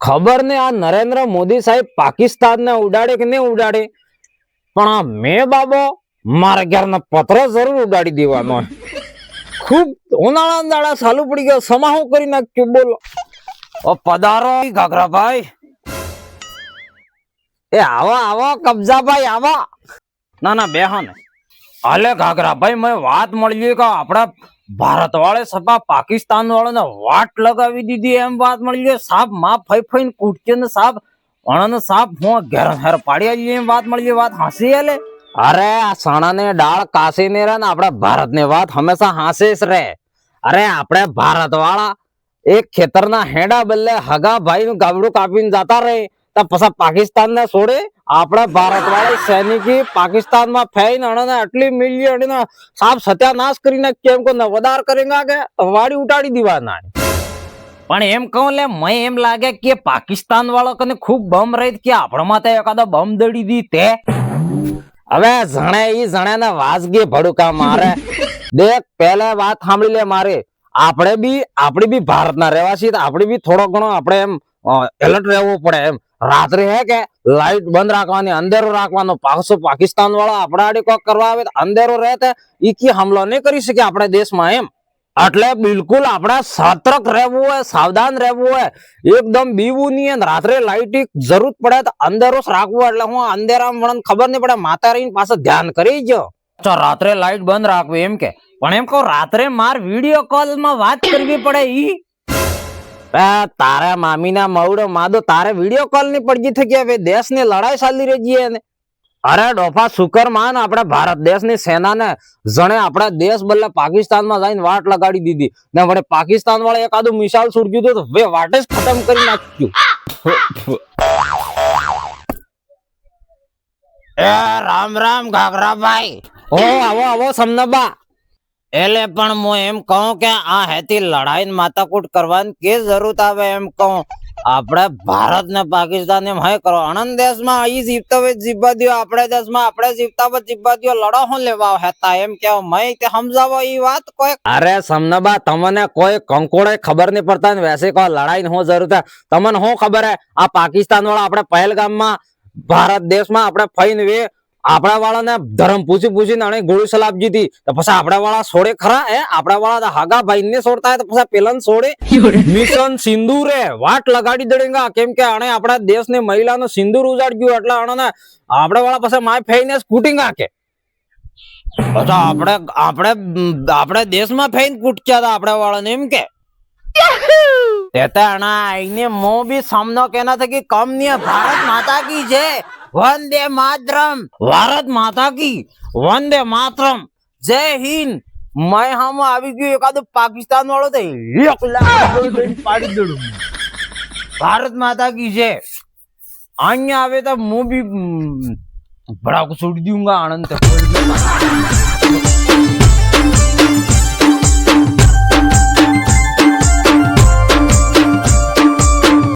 ખબર ને આ નરેન્દ્ર મોદી સાહેબ પાકિસ્તાન ને ઉડાડે કે નહીં ઉડાડે, પણ આ મેં બાબો મારા ઘરના પત્ર જરૂર ઉડાડી દેવાનો. ખૂબ ઉનાળા દાડા ચાલુ પડી ગયો, સમાહું કરી નાખ્યું. બોલો ઓ પધારો ઘાઘરાભાઈ. એ આવા આવા કબજાભાઈ આવા. ના ના બેહો ને. હાલે ઘાઘરાભાઈ મેં વાત મળી કે આપડા ભારત વાળે સપા પાકિસ્તાન વાળાને વાટ લગાવી દીધી એમ વાત મળી. સાપ માં ફઈ ફઈને કૂટકે ને સાપ અણને સાપ હું ઘેર હેર પાડી આવી એમ વાત મળી. વાત હાસી આલે. અરે આ સાણાને ડાળ કાસીને રે ને આપડા ભારત ની વાત હંમેશા હાસે જ રે. અરે આપણે ભારત વાળા એક ખેતરના હેડા બદલે હગા ભાઈ નું ગાબડું કાપીને જતા રહે તો પછી પાકિસ્તાન ને છોડે. આપણા ભારત વાળા સૈનિકી પાકિસ્તાન માં ફેઈને અણને આટલી મિલિયન સાફ સત્યાનાશ કરીને કેમ કો નવદાર કરેગા કે વાડી ઉટાડી દીવાના. પણ એમ કહું લે મને એમ લાગે કે પાકિસ્તાન વાળો કને ખૂબ બમ રહી કે આપણા માથે એકાદો બમ દડી દી તે. હવે જણે ઈ જણે ને વાજગે ભડુકા મારે. દેખ પહેલા વાત સાંભળી લે મારે. આપણી બી ભારતના રહેવાસી, આપણે બી થોડો ઘણો આપણે એમ એલર્ટ રહેવું પડે. એમ રાત્રે હે કે લાઈટ બંધ રાખવાની, અંધેરો રાખવાનો. પાકિસ્તાન વાળા આપણા આડી કોક કરવા આવે અંધેરો રહે તો ઈ કી હુમલો નહીં કરી શકે આપણા દેશમાં. એમ એટલે બિલકુલ આપણે સતર્ક રહેવું હોય, સાવધાન રહેવું હોય, એકદમ બીવું નહીં. રાત્રે લાઈટ જરૂર પડે તો અંધેરો રાખવું. એટલે હું અંધેરામાં ખબર નહીં પડે માતા રહીને પાછળ ધ્યાન કરી ગયો. રાત્રે લાઈટ બંધ રાખવી એમ કે. પણ એમ કહું રાત્રે માર વિડીયો કોલ માં વાત કરવી પડે. ઈ તારા મામીના મવડો માદો તારે વિડીયો કોલ ની પડજી થઈ ગયા. હવે દેશની લડાઈ ચાલી રહી છે. અરે ડોફા શુકર માન આપડા ભારત દેશની સેનાને જણે આપડા દેશ બદલે પાકિસ્તાનમાં જઈને વાટ લગાડી દીધી ને વડે પાકિસ્તાન વાળા એકાદું મિસાઇલ છોડ્યું તો હવે વાટ જ ખતમ કરી નાખ્યું. એ રામ રામ ઘાઘરાભાઈ. ઓ આવો આવો સમનબા. એટલે પણ હું એમ કહું કે આ હેતી લડાઈ માથાકૂટ કરવાની કે જરૂરત આવે. એમ કહું આપણે ભારત ને પાકિસ્તાન એમ હે કરો. અણંદ દેશમાં અહીં જીવતા હોય જીવવા દો, આપણે દેશમાં આપણે જીવતા હોય જીવવા દો. લડો હું લેવા હેતા એમ કેવો મય તે સમજાવો ઈ વાત કોઈ. અરે સમનબા તમને કોઈ કંકોડે ખબર નહીં પડતા ને વૈસે કોઈ લડાઈ ની હું જરૂર છે. તમને શું ખબર હે આ પાકિસ્તાન વાળા આપણે પહેલગામમાં ભારત દેશમાં આપણે ફઈને વે આપણા વાળાને ધર્મ પૂછીને આને ગોળી સલાબજી હતી તો પછી આપણા વાળા છોડે ખરા? આપણા વાળા હાગા ભાઈ ને છોડતા હોય તો પછી પેલા છોડે. મિશન સિંદૂરે વાટ લગાડી દેડેગા. કેમ કે આને આપણા દેશની મહિલાનો સિંદૂર ઉજાડ્યું એટલે આને આપણા વાળા પછી માય ફેઈને કૂટિંગા કે આપણે દેશમાં ફેઈને કૂટક્યા હતા આપણા વાળાને એમ કે. સામનો કેના था कि कम नहीं है. भारत माता की जय, वंदे मातरम. भारत माता की वंदे मातरम, जय हिंद. मैं हम આવી ગયો એકાદો પાકિસ્તાન વાળો તો 1 લાખ પાડી દેડું. ભારત માતા की जय. અહીંયા આવે તો હું બી ભડાકો છોડી દઉંગા આનંદ.